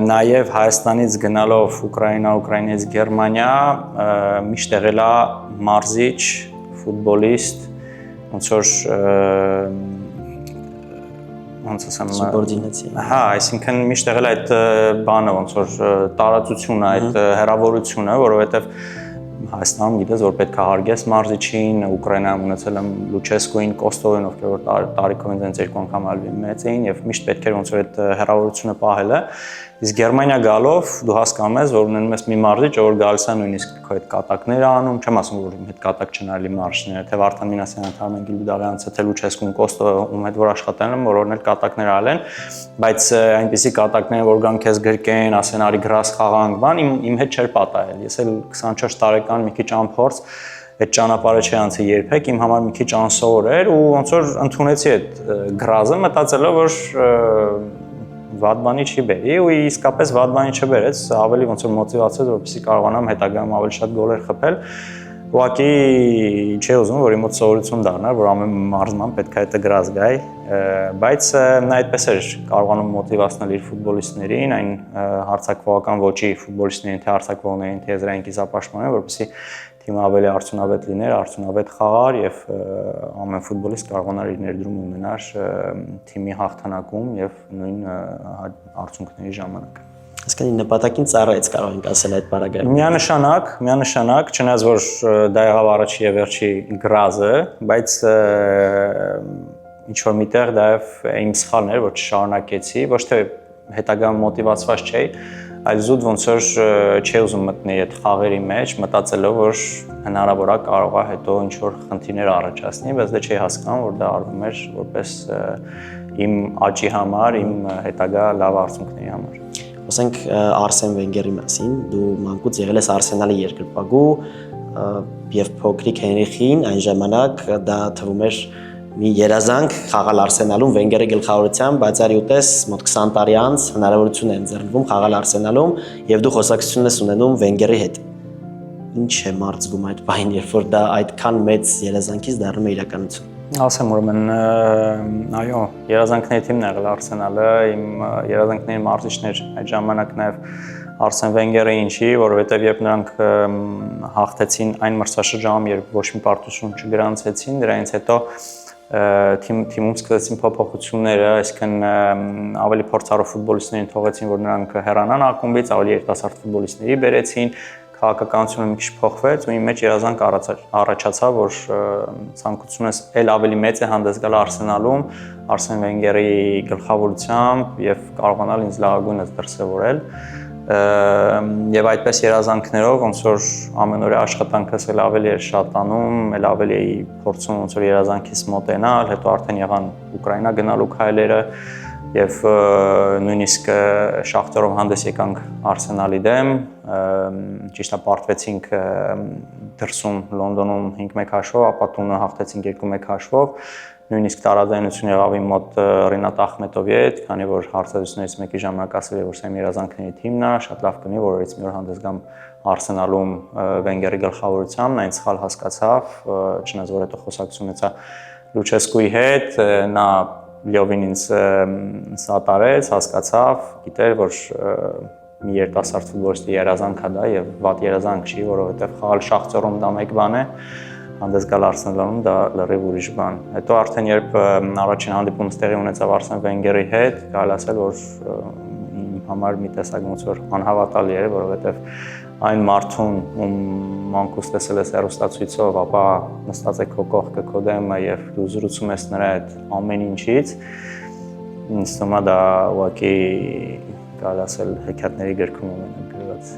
Speaker 1: նաև Հայաստանից գնալով Ուկրաինա, Ուկրաինայից Գերմանիա միշտ եղել է մարզիչ, ֆուտբոլիստ, ոնց որ ոնց ասեմ,
Speaker 2: սուբորդինացիա։
Speaker 1: Հա, այսինքն միշտ եղել է այդ բանը, ոնց որ տարածությունը, այդ հեռավորությունը, որովհետև Հայաստանում գիտես, որ պետք է հարգես մարզիչին, Ուկրաինայում ունեցել եմ Լուչեսկոին, Կոստովին, ովքեր որ տարիքով ինձ երկու անգամ ավելի մեծ էին եւ միշտ պետք էր ոնց որ այդ հեռավորությունը պահելը։ Իսկ Գերմանիա գալով դու հասկանում ես, որ ունենում ես մի մարզիչ, որ գալիս է նույնիսկ քո այդ կատակները անում, չեմ ասում որ իմ հետ կատակ չնայելի մարզիչները, թե Վարդան Մինասյանը, թե Արմեն Գիլդարյանցը, թե Լուչեսկուն, Կոստովը, ում հետ որ աշխատել եմ, որոնք էլ կատակներ արել են, բայց այնպիսի կատակներ, որ գան քեզ գրկեն, ասեն արի գրաս խաղանք, բան իմ հետ չէր պատահել։ Ես էլ 24 տարեկան մի քիչ անփորձ այդ ճանապարհը չի անցի երբեք, իմ համար մի քիչ անսովոր էր ու ոնց որ ընդունեցի այդ գրազը, մտածելով որ վատ բանի չի բերի ու իսկապես վատ բանի չբերեց, ավելի ոնց որ մոտիվացեց, որպեսզի կարողանամ հետագայում ավելի շատ գոլեր խփել։ Ուղղակի չի ուզում, որ իմ մոտ սովորություն դառնար, որ ամեն մարզման պետք է այդ գրազ գայ, բայց նա այդպես էր կարողանում մոտիվացնել իր ֆուտբոլիստներին, այն հարձակվողական ոճի ֆուտբոլիստներին, թե հարձակվողներին, թե եզրային կիսապաշտպաններին, որպեսզի թիմը ավելի արդյունավետ լիներ, արդյունավետ խաղար եւ ամեն ֆուտբոլիստ կարողանար իր ներդրումը ունենար թիմի հաղթանակում եւ նույն արդյունքների ժամանակ։
Speaker 2: Հասկանի նպատակին ծառայեց կարող ենք ասել այդ բառագայում։
Speaker 1: Միանշանակ, չնայած որ դա եղավ առաջի եւ վերջի գրազը, բայց ինչ որ միտեղ դա իմ սխալն էր, որ չշարունակեցի, ոչ թե հետագայում մոտիվացված չէի, այլ զուտ ոնց որ չի ուզում մտնել այդ խաղերի մեջ, մտածելով որ հնարավոր է կարող է հետո ինչ որ խնդիրներ առաջացնի, բայց դա չի հասկանում, որ դա արվում էր որպես իմ աճի համար, իմ հետագա լավ արդյունքների համար։
Speaker 2: Խոսենք Արսեն Վենգերի մասին, դու մանկուց եղել ես Արսենալի երկրպագու եւ փոքրիկ Հենրիխին այն ժամանակ դա թվում էր մի երազանք խաղալ Արսենալում Վենգերի գլխավորությամբ, բայց արի ուտես մոտ 20 տարի անց հնարավորություն է ընձեռնվում խաղալ Արսենալում եւ դու խոսակցություն ես ունենում Վենգերի հետ։ Ինչ է մարզվում այդ բանին, երբ որ դա այդքան մեծ երազանքից դառնում է իրականություն։
Speaker 1: Ասեմ ուրեմն, այո, երազանքների թիմն եղել Արսենալը, իմ երազանքների մարզիչներ այդ ժամանակ նաև Արսեն Վենգերը ինչի, որովհետև երբ նրանք հաղթեցին այն մրցաշրջանում, երբ ոչ մի պարտություն չգրանցեցին, դրանից հետո թիմում սկսեցին փոփոխությունները, այսինքն ավելի փորձառու ֆուտբոլիստներին թողեցին, որ նրանք հեռանան ակումբից, ավելի երիտասարդ ֆուտբոլիստների բերեցին, քաղաքականությունը մի քիչ փոխվեց ու իմ մեջ երազանք առաջացավ, որ ցանկությունս էլ ավելի մեծ է հանդես գալ Արսենալում, Արսեն Վենգերի գլխավորությամբ եւ կարողանալ ինձ լավագույնս դրսեւորել։ Եվ այդպես երազանքներով ոնց որ ամենօրյա աշխատանքս էլ ավելի էր շատանում, էլ ավելի էի փորձում ոնց որ երազանքից մոտենալ, հետո արդեն եղան Ուկրաինա գնալու քայլերը եւ նույնիսկ Շախտյորով հանդես եկանք Արսենալի դեմ, ճիշտ է պարտվեցինք դրսում Լոնդոնում 5-1 հաշվով, ապա տունը հաղթեցինք 2-1 հաշվով, նույնիսկ տարաձայնություն եղավ իմ մոտ Ռինատ Ախմետովի հետ, քանի որ հարցազրույցներից մեկի ժամանակ ասել է, որ սա իմ երազանքների թիմն է, շատ լավ կլինի, որ օրից մի օր հանդես գամ Արսենալում Վենգերի գլխավորությամբ, նա ինձ սխալ հասկացավ, չնայած որ հետո խոսակցություն ունեցա Լուչեսկուի հետ, նա լիովին ինձ սատարեց, հասկացավ, գիտեր, որ մի երիտասարդ ֆուտբոլիստի երազանք է դա եւ վատ երազանք չի, որովհետեւ խաղալ Շախտյորում դա մեկ բան է, հանդես գալ Arsenal-ում դա լրիվ ուրիշ բան։ Հետո արդեն երբ առաջին հանդիպումս տեղի ունեցավ Արսեն Վենգերի հետ, կարելի ասել, որ իմ համար մի տեսակ ոնց որ անհավատալի էր, որովհետև այն մարդուն, ում մանկուց տեսել ես հեռուստացույցով, ապա նստած է քո կողքը, քո դեմը եւ դու զրուցում ես նրա հետ ամեն ինչից, ինձ թվում է դա ուղղակի կարելի ասել հեքիաթների գրքում ունենա գրված։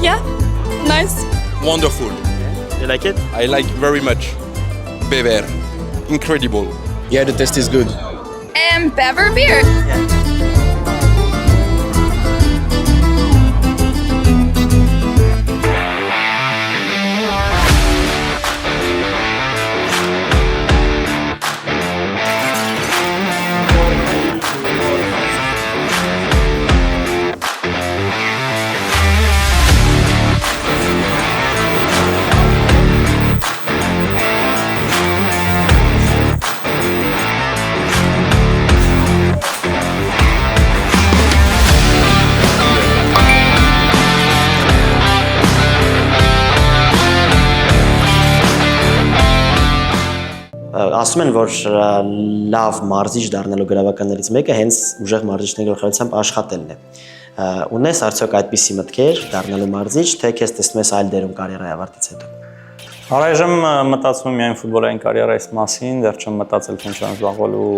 Speaker 3: Yeah, nice.
Speaker 4: Wonderful.
Speaker 2: You like it?
Speaker 4: I like very much. Bever. Incredible.
Speaker 5: Yeah, the taste is good.
Speaker 3: And Bever beer.
Speaker 2: Ասում են, որ լավ մարզիչ դառնալու գրավականներից մեկը հենց ուժեղ մարզիչների գլխավորությամբ աշխատելն է։ Ունես արդյոք այդպիսի մտքեր դառնալու մարզիչ, թե քեզ տեսնում ես այլ դերում կարիերայի ավարտից հետո։
Speaker 1: Առայժմ մտածում եմ միայն ֆուտբոլային կարիերայիս մասին, դեռ չեմ մտածել թե ինչ եմ զբաղվելու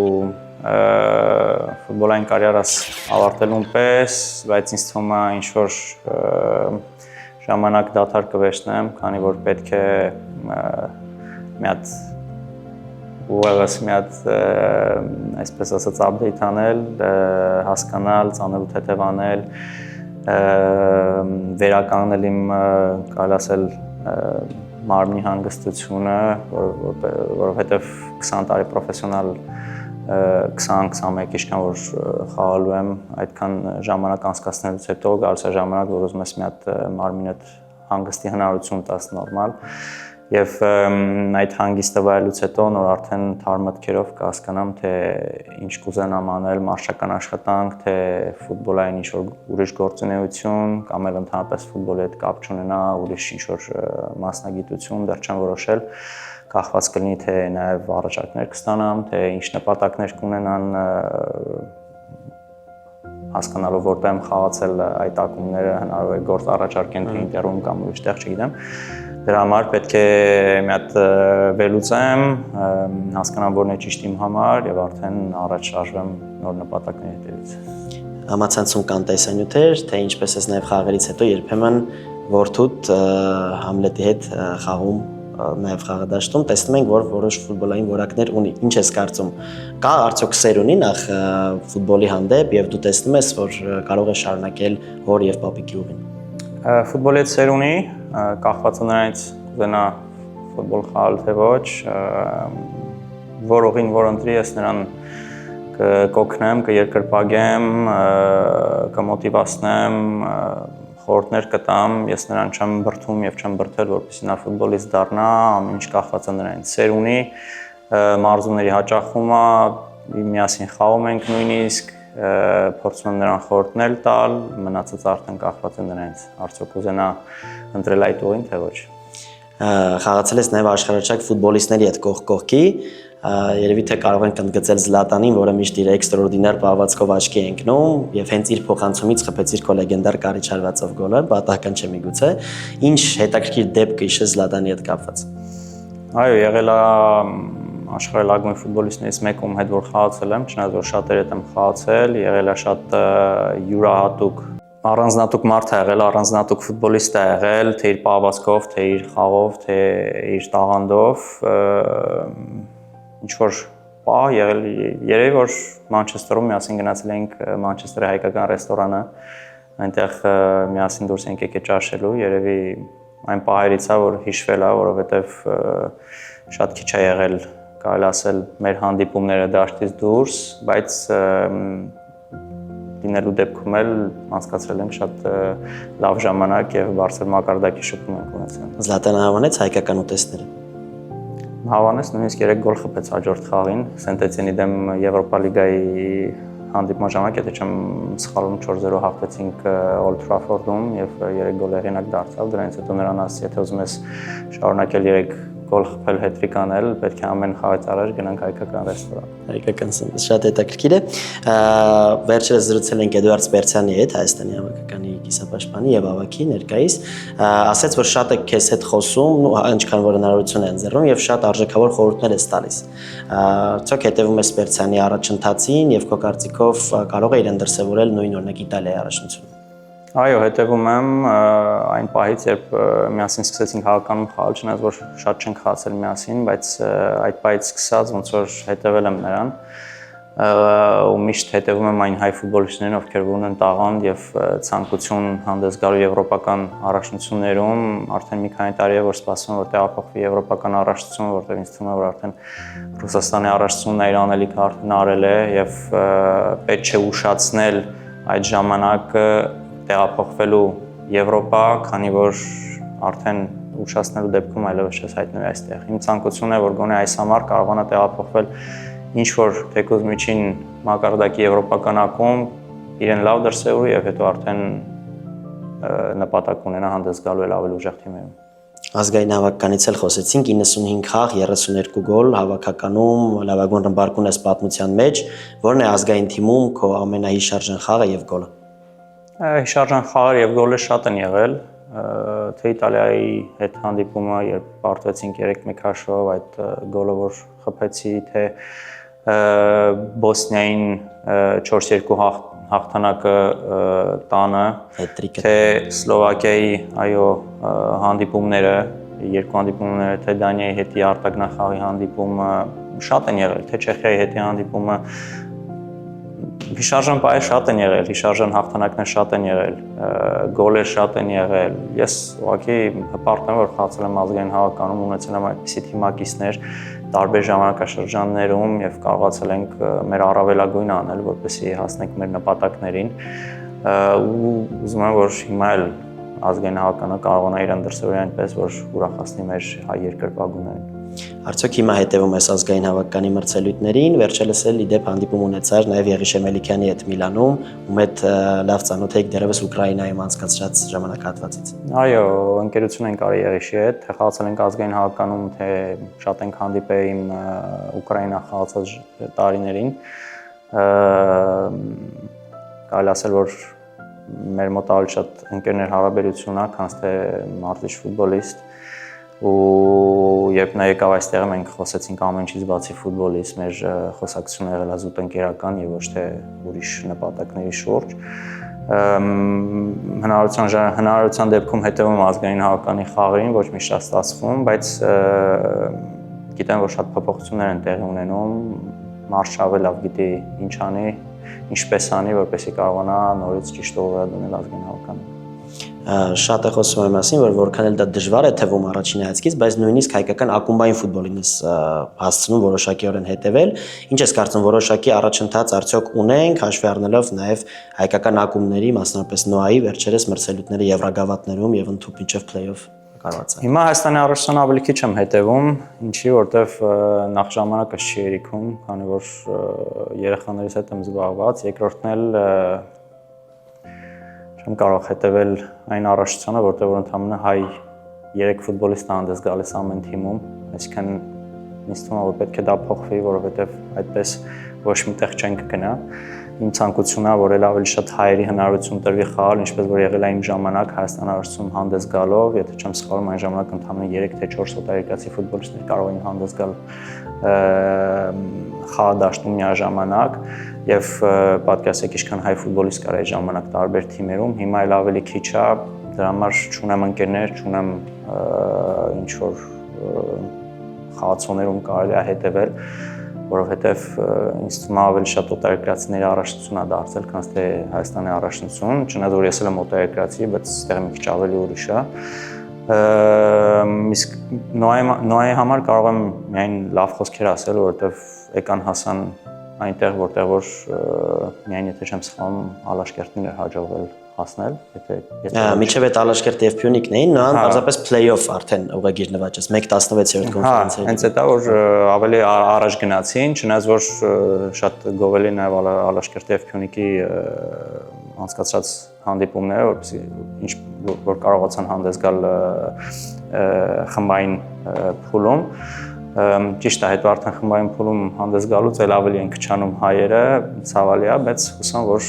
Speaker 1: ֆուտբոլային կարիերաս ավարտելուն պես, բայց ինձ թվում է ինչ որ ժամանակ դադար կվերցնեմ, քանի որ պետք է մի հատ ուղղակի մի հատ այսպես ասած update անել, հասկանալ, ծանոթ հետևանել, վերականգնել իմ կարելի ասել մարմնի հանգստությունը, որովհետև 20 տարի պրոֆեսիոնալ 20-21 իշքան որ խաղալու եմ, այդքան ժամանակ անցկացնելուց հետո գալիս է ժամանակ, որ ուզում ես մի հատ մարմինդ հանգստի հնարավորություն տաս նորմալ Եվ այդ հանգիստը վայելուց հետո նոր արդեն թար մտքերով կհասկանամ, թե ինչ կուզենամ անել, մարշական աշխատանք, թե ֆուտբոլային ինչ-որ ուրիշ գործունեություն, կամ էլ ընդհանրապես ֆուտբոլի հետ կապ չունենա ուրիշ ինչ-որ մասնագիտություն, դեռ չեմ որոշել, կախված կլինի, թե նաև առաջարկներ կստանամ, թե ինչ նպատակներ կունենան, հասկանալով որտեղ եմ խաղացել այդ ակումբները հնարավոր է գործ առաջարկեն, թե ինտերում կամ ուրիշ տեղ, չգիտեմ։ Դրա համար պետք է մի հատ վերլուծեմ, հասկանամ որն է ճիշտ իմ համար եւ արդեն առաջ շարժվեմ նոր նպատակների հետևից։
Speaker 2: Համացանցում կան տեսանյութեր, թե ինչպես ես նաեւ խաղերից հետո երբեմն որդուդ Համլետի հետ խաղում նաեւ խաղադաշտում տեսնում ենք, որ որոշ ֆուտբոլային որակներ ունի։ Ինչ ես կարծում, կա արդյոք սեր ունի նախ ֆուտբոլի հանդեպ եւ դու տեսնում ես, որ կարող է շարունակել հոր եւ պապիկի ուղին։
Speaker 1: Ֆուտբոլի հետ սեր ունի, կախված նրանից կուզենա ֆուտբոլ խաղալ թե ոչ, որ ուղին որ ընտրի, ես նրան կօգնեմ, կերկրպագեմ, կմոտիվացնեմ, խորհուրդներ կտամ, ես նրան չեմ բրդում եւ չեմ բրդել, որպեսզի նա ֆուտբոլիստ դառնա, ամեն ինչ կախված է նրանից։ Սեր ունի, մարզումների հաճախում է, միասին խաղում ենք նույնիսկ, փորձում եմ նրան խորհուրդներ տալ, մնացած արդեն կախված է նրանից, արդյոք կուզենա ընտրել այդ ուղին, թե ոչ։
Speaker 2: Խաղացել ես նաև աշխարհաչափ ֆուտբոլիստների հետ կողք կողքի, երևի թե կարող ենք ընդգծել Զլատանին, որը միշտ իր էքստրաորդինար պահվածքով աչքի է ընկնում եւ հենց իր փոխանցումից խփեց իր քո լեգենդար Կարիչ Հարվածով գոլը, պատահական չէ միգուցե։ Ինչ հետաքրքիր դեպք կհիշես Զլատանի հետ կապված։
Speaker 1: Այո, եղել է աշխարհի լավագույն ֆուտբոլիստներից մեկը, ում հետ որ խաղացել եմ, չնայած որ շատերի հետ եմ խաղացել, եղել է շատ յուրահատուկ առանձնատուկ մարդ է եղել, առանձնատուկ ֆուտբոլիստ է եղել, թե իր պահվածքով, թե իր խաղով, թե իր տաղանդով, ինչ որ պահ եղել երևի որ Մանչեսթերում միասին գնացել էինք Մանչեսթերի հայկական ռեստորանը, այնտեղ միասին դուրս ենք եկել ճաշելու, երևի այն պահերից է որ հիշվել է, որովհետև շատ քիչ է եղել, կարելի ասել մեր հանդիպումները դաշտից դուրս, բայց դինելու դեպքում էլ անցկացրել ենք շատ լավ ժամանակ եւ բարձր մակարդակի շփում ենք ունեցել։
Speaker 2: Զլատանը հավանեց հայկական ուտեստները։
Speaker 1: Հավանեց նույնիսկ 3 գոլ խփեց հաջորդ խաղին Սենտեցիենի դեմ Եվրոպա լիգայի հանդիպման ժամանակ, եթե չեմ սխալվում 4-0 հաղթեցինք Օլդ Թրաֆորդում եւ 3 գոլ հեղինակ դարձավ, դրանից հետո նրան ասի, եթե ուզում ես շարունակել 3 գոլ խփել հետրիկ անել, պետք է ամեն խաղից առաջ գնանք հայկական ռեստորան։
Speaker 2: Հայկական սնունդ շատ հետաքրքիր է։ Վերջերս զրուցել ենք Էդուարդ Սպերցյանի հետ, Հայաստանի հավաքականի կիսապաշտպանի եւ ավագի ներկայիս, ասաց, որ շատ է քեզ հետ խոսում, ինչքան որ հնարավորություն է ընձեռում եւ շատ արժեքավոր խորհուրդներ է տալիս։ Արդյոք հետեւում ես Սպերցյանի առաջընթացին եւ քո կարծիքով կարող է իրեն դրսեւորել նույն օրինակ Իտալիայի առաջնությունը։
Speaker 1: Այո, հետևում եմ այն պահից, երբ միասին սկսեցինք հավաքանում խաղալ, չնայած որ շատ չենք խաղացել միասին, բայց այդ պահից սկսած ոնց որ հետևել եմ նրան ու միշտ հետևում եմ այն հայ ֆուտբոլիստներին, ովքեր ունեն տաղանդ եւ ցանկություն հանդես գալու եվրոպական առաջնություններում, արդեն մի քանի տարի է որ սպասում եմ որ տեղափոխվի եվրոպական առաջնություն, որտեղ ինձ թվում է որ արդեն Ռուսաստանի առաջնությունն իր անելիքը արդեն արել է եւ պետք չէ ուշացնել այդ ժամանակը տեղափոխվելու Եվրոպա, քանի որ արդեն ուշացնելու դեպքում այլևս չես հայտնվի այստեղ։ Իմ ցանկությունն է, որ գոնե այս համար կարողանա տեղափոխվել ինչ-որ թեկուզ միջին մակարդակի եվրոպական ակումբ, իրեն լավ դրսևորի եւ հետո արդեն նպատակ ունենա հանդես գալու էլ ավելի ուժեղ թիմերում։
Speaker 2: Ազգային հավաքականից էլ խոսեցինք 95 խաղ, 32 գոլ, հավաքականում լավագույն ռմբարկուն ես պատմության մեջ, որն է ազգային թիմում քո ամենահիշարժան խաղը եւ գոլը։
Speaker 1: Հիշարժան խաղեր եւ գոլը շատ են եղել, թե Իտալիայի հետ հանդիպումը, երբ պարտվեցինք 3-1 հաշվով, այդ գոլը որ խփեցի, թե Բոսնիային 4-2 հաղթանակը տանը, թե Սլովակիայի, այո, հանդիպումները, երկու հանդիպումները, թե Դանիայի հետի արտագնախաղի հանդիպումը շատ են եղել, թե Չեխիայի հետի հանդիպումը Հիշարժան պահեր շատ են եղել, հիշարժան հաղթանակներ շատ են եղել, գոլեր շատ են եղել։ Ես ուղղակի հպարտ եմ, որ խաղացել եմ ազգային հավաքականում, ունեցել եմ այդպիսի թիմակիցներ տարբեր ժամանակաշրջաններում եւ կարողացել ենք մեր առավելագույնը անել, որպեսզի հասնենք մեր նպատակներին։ Ու ուզում եմ, որ հիմա էլ ազգային հավաքականը կարողանա իրեն դրսևորել այնպես, որ ուրախացնի մեր հայ երկրպագուներին։
Speaker 2: Արդյոք հիմա հետևում ես ազգային հավաքականի մրցելույթներին, վերջերս էլ իդեպ հանդիպում ունեցար նաև Եղիշե Մելիքյանի հետ Միլանում, ում հետ լավ ծանոթ եք դեռևս Ուկրաինայում անցկացրած ժամանակահատվածից։
Speaker 1: Այո, ընկերություն ենք արի Եղիշի հետ, թե խաղացել ենք ազգային հավաքականում, թե շատ ենք հանդիպել իմ Ուկրաինա խաղացած տարիներին։ Կարելի ասել, որ մեր մոտ ավելի շատ ընկերներ հարաբերություն է, քան թե մարզիչ ֆուտբոլիստ։ Ու երբ նա եկավ այստեղ մենք խոսեցինք ամեն ինչից բացի ֆուտբոլից, մեր խոսակցությունը եղել է զուտ ընկերական եւ ոչ թե ուրիշ նպատակների շուրջ։ Հնարավորության դեպքում հետևում ազգային հավաքականի խաղերին, ոչ միշտ է ստացվում, բայց գիտեմ, որ շատ փոփոխություններ են տեղի ունենում, մարդ ավելի լավ գիտի ինչ անի, ինչպես անի, որպեսզի կարողանա նորից ճիշտ ուղղը դնել ազգային հավաքականը։
Speaker 2: Շատ է խոսում այն մասին, որ որքան էլ դա դժվար է թվում առաջին հայացքից, բայց նույնիսկ հայկական ակումբային ֆուտբոլին ես հասցնում որոշակիորեն հետևել։ Ինչ ես կարծում, որոշակի առաջընթաց արդյոք ունենք, հաշվի առնելով նաև հայկական ակումբների, մասնավորապես ՆՕԱ-ի վերջերս մրցելույթները Եվրագավաթներում եւ ընդհանուր մինչեւ փլեյօֆ կարողացան։
Speaker 1: Հիմա Հայաստանի առաջնան ավելի քիչ եմ հետևում, ինչի որտեվ նախ ժամանակը չի երիքում, քանի որ երեխաներից հետ եմ զբաղված, երկրորդն էլ չեմ կարող հետևել այն առաջնությանը, որտեղ որ ընդհանրապես հայ 3 ֆուտբոլիստ հանդես գալիս ամեն թիմում, այսինքն ինձ թվում է որ պետք է դա փոխվի, որովհետև այդպես ոչ միտեղ չենք գնա։ Իմ ցանկությունն է, որ էլ ավելի շատ հայերի հնարավորություն տրվի խաղալ, ինչպես որ եղել է իմ ժամանակ Հայաստան առաջնությունում հանդես գալով, եթե չեմ սխալվում, այն ժամանակ ընդհանրապես 3 թե 4 օտարերկրացի ֆուտբոլիստներ կարող էին հանդես գալ խաղադաշտում միաժամանակ եւ պատկերացրեք ինչքան հայ ֆուտբոլիստ կար այդ ժամանակ տարբեր թիմերում, հիմա էլ ավելի քիչ է, դրա համար չունեմ ընկերներ, չունեմ ինչ որ խաղացողներում կարելի է հետևել, որովհետև ինձ թվում է ավելի շատ օտարերկրացիների առաջնությունն է դարձել, քան թե Հայաստանի առաջնություն, չնայած որ ես էլ եմ օտարերկրացի, բայց այստեղ մի քիչ ավելի ուրիշ է։ Իսկ Նոայի համար կարող եմ միայն լավ խոսքեր ասել, որովհետև եկան հասան այնտեղ, որտեղ որ միայն եթե չեմ սխալվում, Ալաշկերտին էր հաջողվել հասնել, եթե
Speaker 2: Միջև այդ Ալաշկերտը եւ Փյունիկն էին, նրան պարզապես play-off արդեն ուղղագիր նվաճեց 1-16-րդ կոնֆերենցիա։
Speaker 1: Հենց դա որ ավելի առաջ գնացին, չնայած որ շատ գովելի նաեւ Ալաշկերտի եւ Փյունիկի անցկացրած հանդիպումները, որպեսզի ինչ որ կարողացան հանդես գալ խմբային փուլում, ճիշտ է, հետո արդեն խմբային փուլում հանդես գալուց էլ ավելի են քչանում հայերը, ցավալի է, բայց հուսամ, որ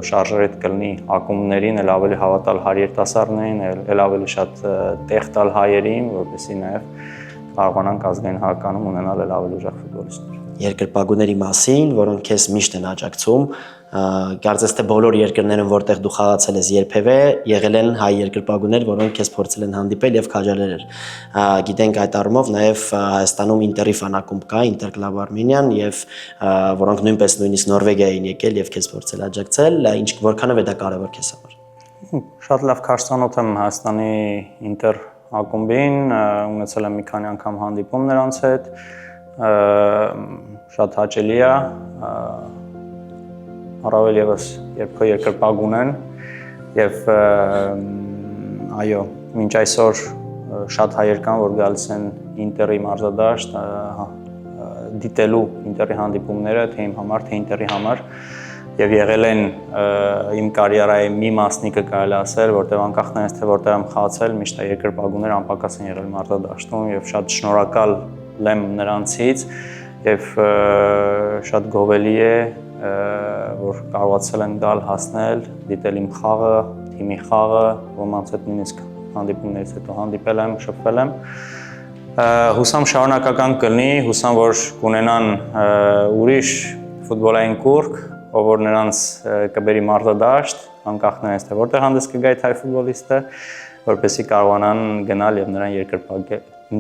Speaker 1: շարժերը կլինի ակումբներին, էլ ավելի հավատալ հայ երիտասարդներին, էլ ավելի շատ տեղ տալ հայերին, որպեսզի նաև կարողանանք ազգային հականում ունենալ էլ ավելի ուժեղ ֆուտբոլիստներ։
Speaker 2: Երկրպագուների մասին, որոնք քեզ միշտ են աջակցում, կարծես թե բոլոր երկրներում, որտեղ դու խաղացել ես երբևէ, եղել են հայ երկրպագուներ, որոնք քեզ փորձել են հանդիպել եւ քաջալերել։ Գիտենք այդ առումով նաեւ Հայաստանում Ինտերի ֆանակումբ կա, Ինտեր Կլաբ Արմենիան, եւ որոնք նույնպես նույնիսկ Նորվեգիա էին եկել եւ քեզ փորձել աջակցել, ինչ որքանով է դա կարեւոր քեզ համար։
Speaker 1: Շատ լավ քաշտանոթ եմ Հայաստանի Ինտեր ակումբին, ունեցել եմ մի քանի անգամ հանդիպում նրանց հետ, շատ հաճելի է, առավել եւս երբ քո երկրպագուն են եւ այո, մինչ այսօր շատ հայեր կան, որ գալիս են Ինտերի մարզադաշտ դիտելու Ինտերի հանդիպումները, թե իմ համար, թե Ինտերի համար եւ եղել են իմ կարիերայի մի մասնիկը կարելի ասել, որտեղ անկախ նրանից թե որտեղ եմ խաղացել, միշտ երկրպագուներ անպակաս են եղել մարզադաշտում եւ շատ շնորհակալ եմ նրանցից եւ շատ գովելի է որ կարողացել են գալ հասնել, դիտել իմ խաղը, թիմի խաղը, ոմանց հետ նույնիսկ հանդիպումներից հետո հանդիպել եմ, շփվել եմ։ Հուսամ շարունակական կլինի, հուսամ որ կունենան ուրիշ ֆուտբոլային կուրք, ով որ նրանց կբերի մարզադաշտ, անկախ նրանից թե որտեղ հանդես կգա այդ հայ ֆուտբոլիստը, որպեսզի կարողանան գնալ եւ նրան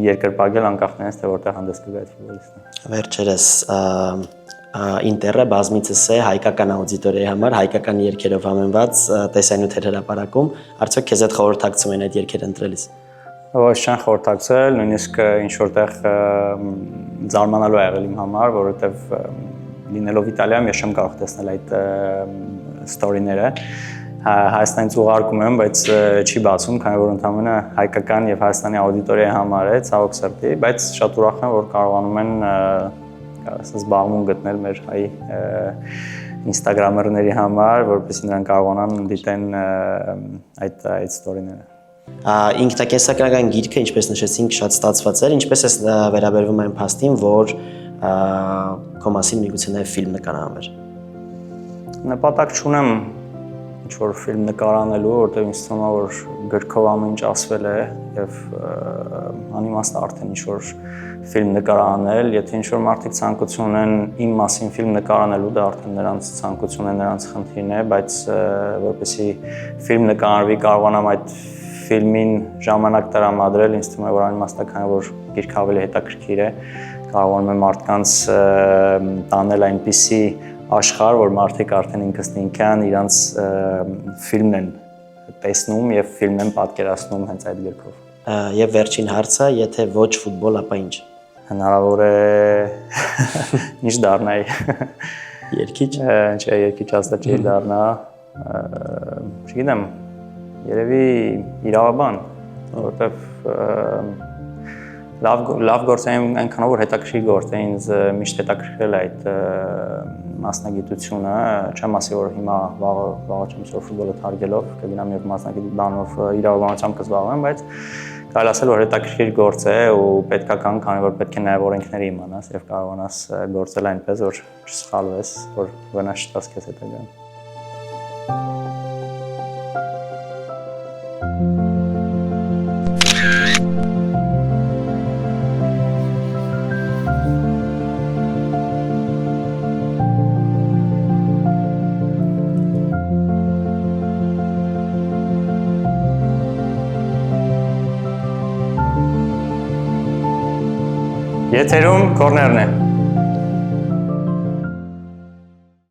Speaker 1: երկրպագել անկախ նրանից թե որտեղ հանդես կգա այդ ֆուտբոլիստը։
Speaker 2: Վերջերս Ինտերը բազմիցս է հայկական աուդիտորիայի համար հայկական երգերով համեմված տեսանյութեր հրապարակում, արդյոք քեզ այդ խորհրդակցում են այդ երգերը ընտրելիս։
Speaker 1: Ոչ չեն խորհրդակցել, նույնիսկ ինչ որտեղ զարմանալու է եղել իմ համար, որովհետև լինելով Իտալիայում ես չեմ կարող տեսնել այդ ստորիները։ Հայաստանից ուղարկում եմ, բայց չի բացում, քանի որ ընդհանրապես հայկական եւ Հայաստանի աուդիտորիայի համար է, ցավոք սրտի, բայց շատ ուրախ եմ, որ կարողանում են զբաղվում գտնել մեր հայ ինստագրամերների համար, որպեսզի նրանք կարողանան դիտեն այդ ստորիները։
Speaker 2: Ինքնակենսագրական գիրքը, ինչպես նշեցինք, շատ ստացված էր, ինչպես է վերաբերվում այն փաստին, որ քո մասին միգուցե նաև ֆիլմ նկարահանվեր։
Speaker 1: Նպատակ չունեմ ինչ-որ ֆիլմ նկարանելու, որտեղ ինձ թվում է, որ գրքով ամեն ինչ ասվել է եւ անիմաստ է արդեն ինչ-որ ֆիլմ նկարանել, եթե ինչ-որ մարդիկ ցանկություն ունեն իմ մասին ֆիլմ նկարանելու, դա արդեն նրանց ցանկությունն է, նրանց խնդիրն է, բայց որպեսզի ֆիլմ նկարվի, կարողանամ այդ ֆիլմին ժամանակ տրամադրել, ինձ թվում է, որ անիմաստ է, քանի որ գիրքը ավելի հետաքրքիր է, կարողանում եմ մարդկանց տանել այնպիսի աշխարհ, որ մարդիկ արդեն ինքնին իրանց ֆիլմն են տեսնում եւ ֆիլմն են պատկերացնում հենց այդ գրքով։
Speaker 2: Եվ վերջին հարցը, եթե ոչ ֆուտբոլ, ապա ինչ։
Speaker 1: Հնարավոր է ինչ դառնայի։
Speaker 2: Երգիչ։
Speaker 1: Չէ, երգիչ հաստատ չի դառնա։ Չգիտեմ, երևի իրավաբան, որովհետեւ լավ գործ է այնքանով որ հետաքրքիր գործ է, ինձ միշտ հետաքրքրել է այդ մասնագիտությունը, չեմ ասի որ հիմա վաղը չեմ սոր ֆուտբոլը թարգելով, կգնամ եւ մասնագիտությամբ իրավաբանությամբ կզբաղվեմ, բայց կարելի ասել որ հետաքրքիր գործ է ու պետքական, քանի որ պետք է նաեւ օրենքները իմանաս եւ կարողանաս գործել այնպես որ չսխալվես, որ վնաս չտաս քեզ հետագայում։ Եթերում կորներն է։